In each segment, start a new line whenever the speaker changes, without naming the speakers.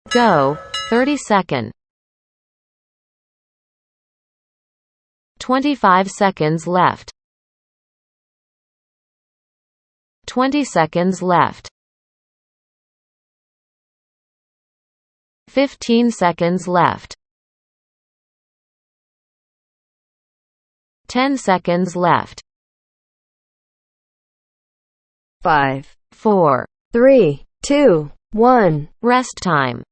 Go. 30-second. 25 seconds left. 20 seconds left. 15 seconds left. 10 seconds left.
5,
4,
3, 2, 1.
rest time.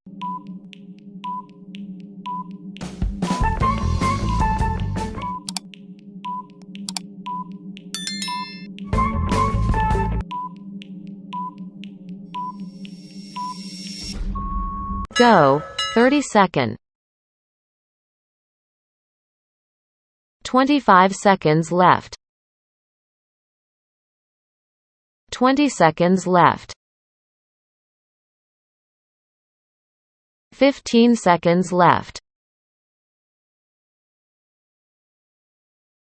Go. 30-second. 25 seconds left. 20 seconds left. 15 seconds left.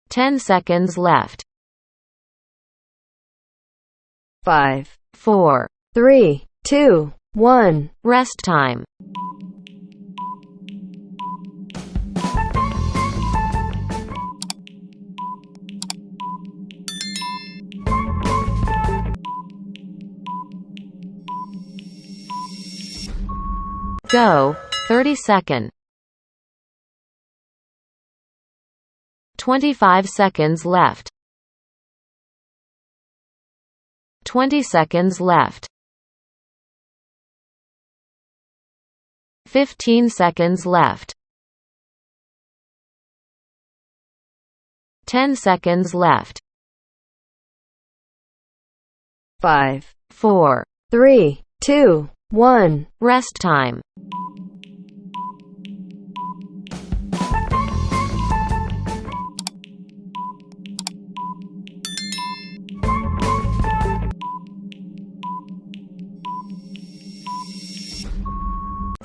10 seconds left.
5,
4,
3, 2, 1.
rest time. Go. 30-second. 25 seconds left. 20 seconds left. 15 seconds left. 10 seconds left.
5,
4,
3, 2, 1.
rest time.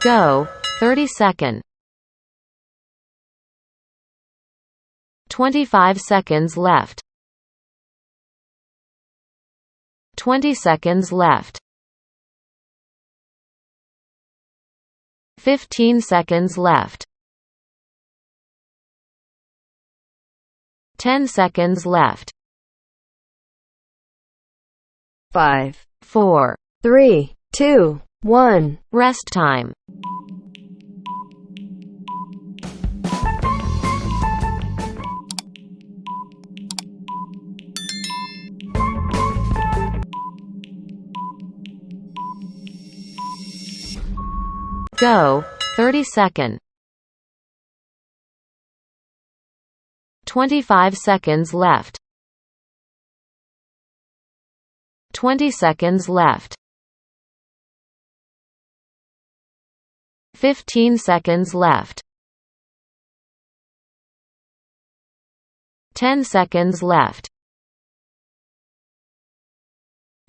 Go. 30-second. 25 seconds left. 20 seconds left. 15 seconds left. 10 seconds left.
5,
4,
3, 2, 1.
rest time. Go. 30-second. 25 seconds left. 20 seconds left. 15 seconds left. 10 seconds left.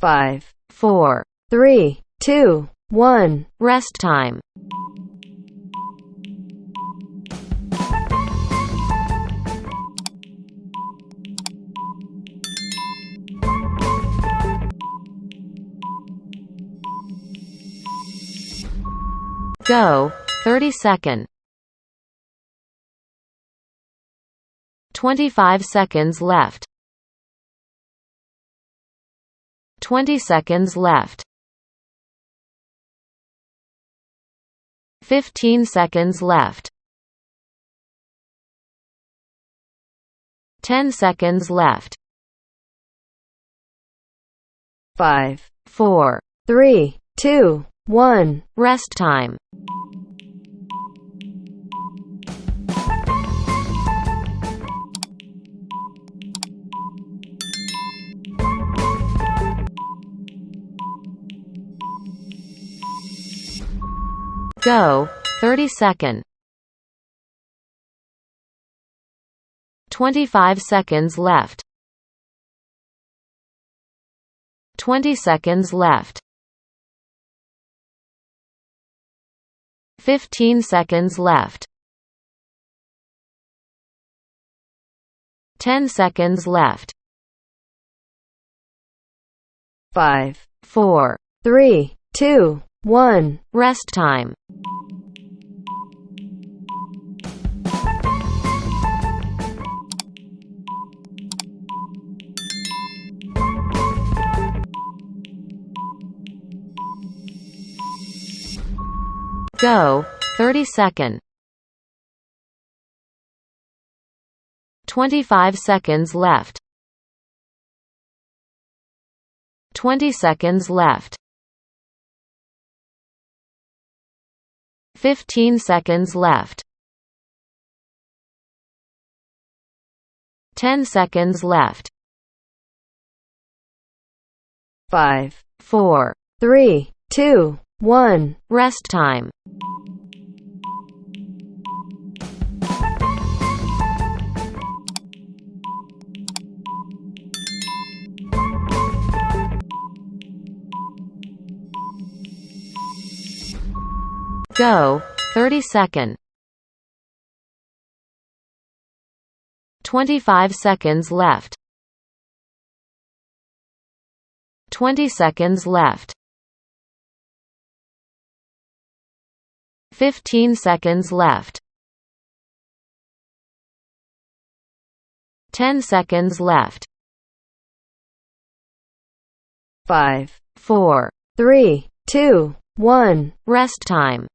5,
4,
3, 2, 1.
rest time. Go. 30-second. 25 seconds left. 20 seconds left. 15 seconds left. 10 seconds left.
5,
4,
3, 2, 1.
rest time. Go. 30-second. 25 seconds left. 20 seconds left. 15 seconds left. 10 seconds left.
5,
4,
3, 2, 1.
rest time. Go. 30-second. 25 seconds left. 20 seconds left. 15 seconds left. 10 seconds left.
5,
4,
3, 2, 1.
rest time. Go. 30-second. 25 seconds left. 20 seconds left. 15 seconds left. 10 seconds left.
5,
4,
3, 2, 1.
rest time.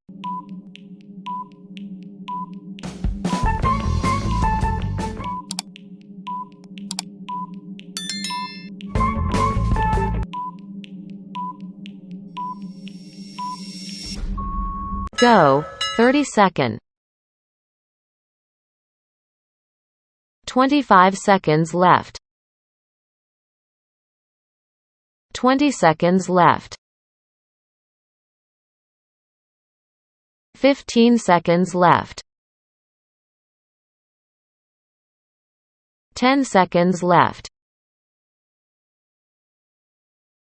Go. 30-second. 25 seconds left. 20 seconds left. 15 seconds left. 10 seconds left.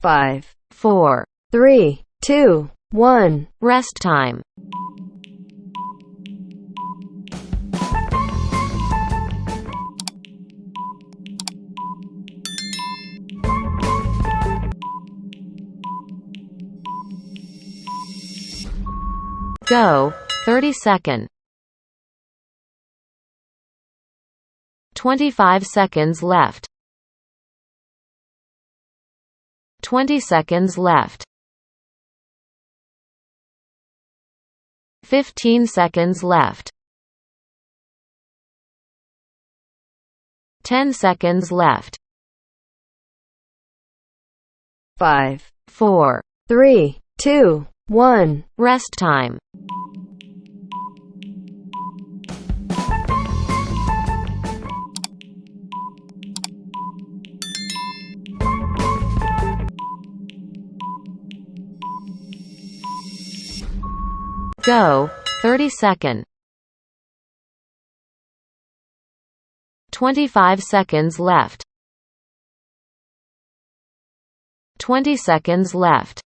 5,
4,
3, 2, 1.
rest time. Go. 30-second. 25 seconds left. 20 seconds left. 15 seconds left. 10 seconds left.
5,
4,
3, 2, 1.
rest time. Go. 30-second. 25 seconds left. 20 seconds left.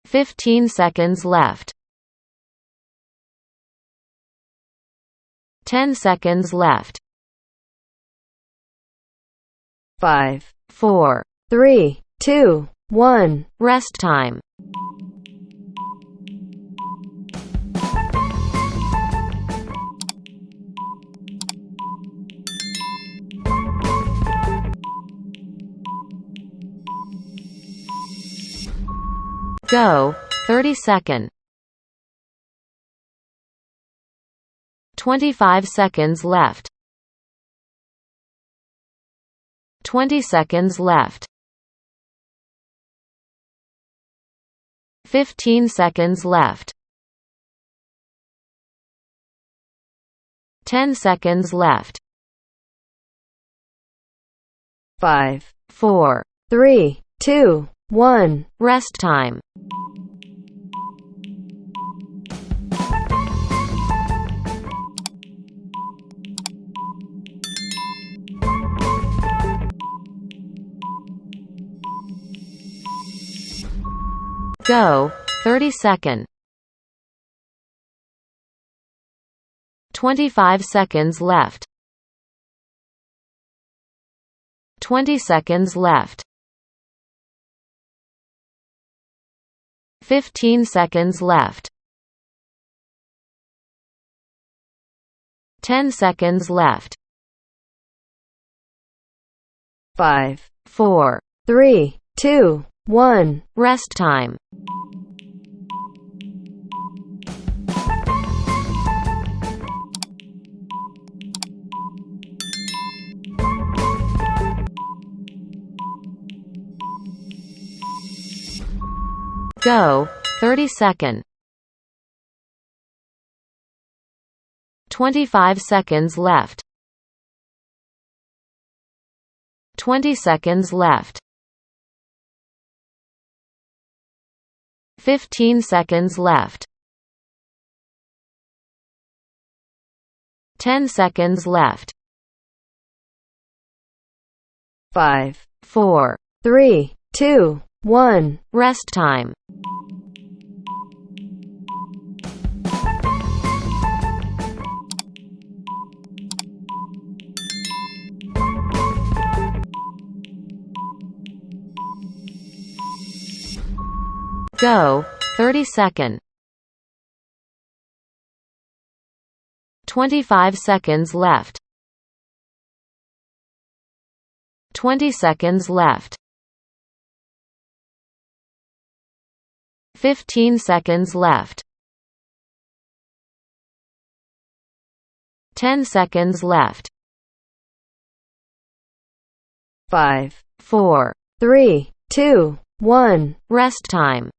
15 seconds left. 10 seconds left.
5,
4,
3, 2, 1.
rest time. Go. 30-second. 25 seconds left. 20 seconds left. 15 seconds left. 10 seconds left.
5,
4,
3, 2, 1.
rest time. Go. 30-second. 25 seconds left. 20 seconds left. 15 seconds left. 10 seconds left.
5,
4,
3, 2, 1.
Rest time. Go. 30-second. 25 seconds left. 20 seconds left. 15 seconds left. 10 seconds left.
5,
4.
3, 2, 1.
Rest time. Go. 30-second. 25 seconds left. 20 seconds left. 15 seconds left. 10 seconds left.
5,
4.
3, 2, 1.
Rest time.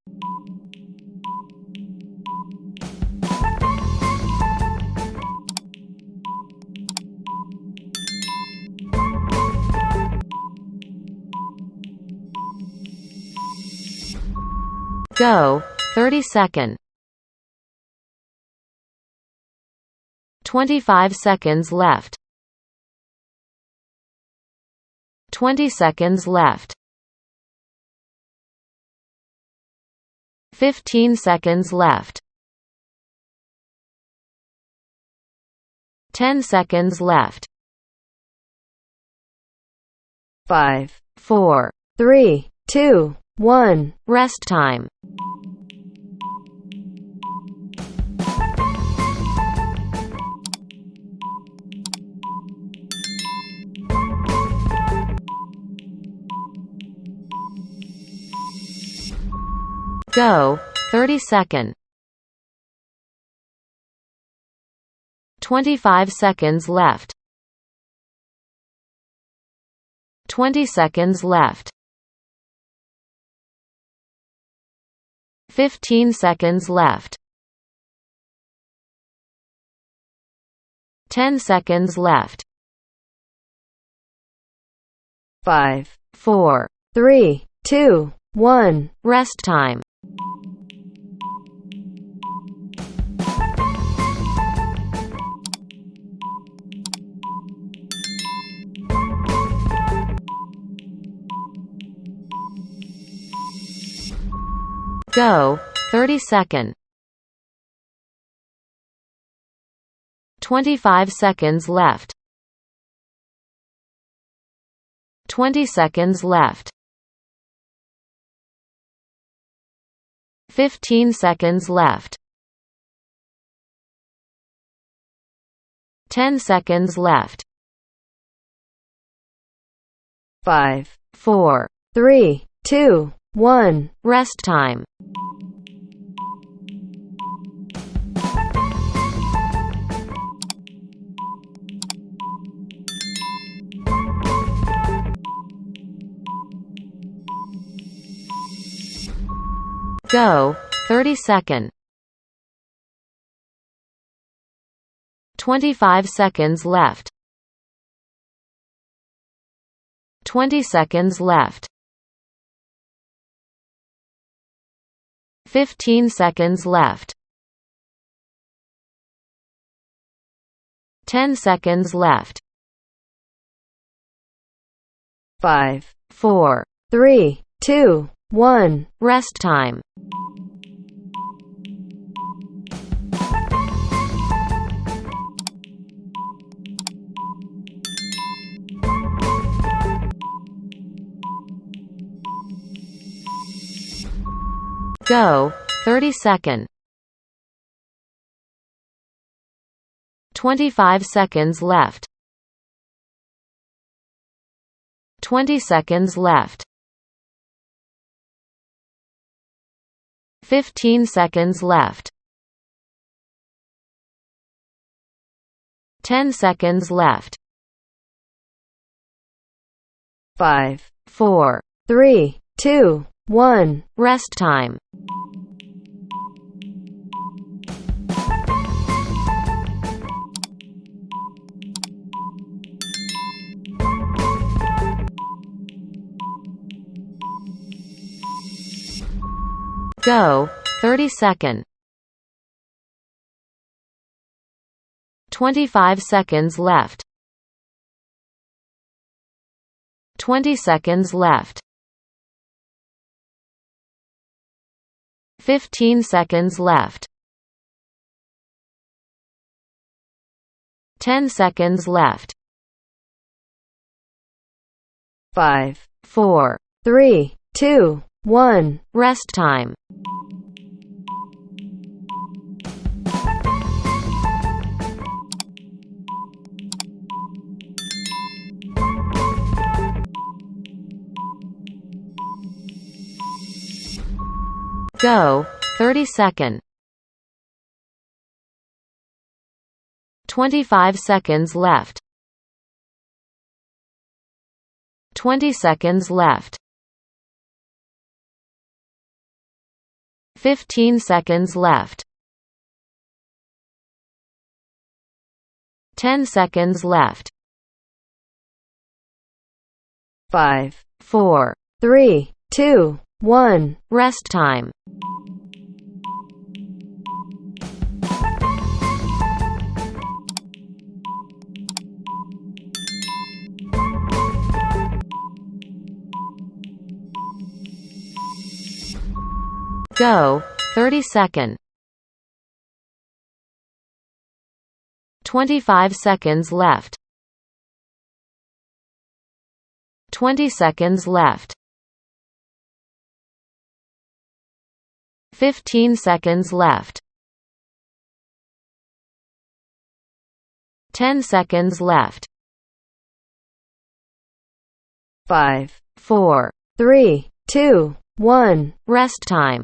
Go. 30-second. 25 seconds left. 20 seconds left. 15 seconds left. 10 seconds left.
5,
4.
3, 2, 1.
Rest time. Go. 30-second. 25 seconds left. 20 seconds left. 15 seconds left. 10 seconds left.
5,
4.
3, 2, 1.
Rest time. Go. 30-second. 25 seconds left. 20 seconds left. 15 seconds left. 10 seconds left.
5,
4.
3, 2, 1.
Rest time. Go. 30-second. 25 seconds left. 20 seconds left. 15 seconds left. 10 seconds left.
5,
4.
3, 2, 1.
Rest time. Go. 30-second. 25 seconds left. 20 seconds left. 15 seconds left. 10 seconds left.
5,
4.
3, 2, 1.
Rest time. Go, 30-second. 25 seconds left. 20 seconds left. 15 seconds left. 10 seconds left.
5,
4.
3, 2, 1.
Rest time. Go, 30-second. 25 seconds left. 20 seconds left. 15 seconds left. 10 seconds left.
5,
4.
3, 2, 1.
Rest time. Go, 30-second. 25 seconds left. 20 seconds left. 15 seconds left. 10 seconds left.
5,
4.
3, 2, 1.
Rest time.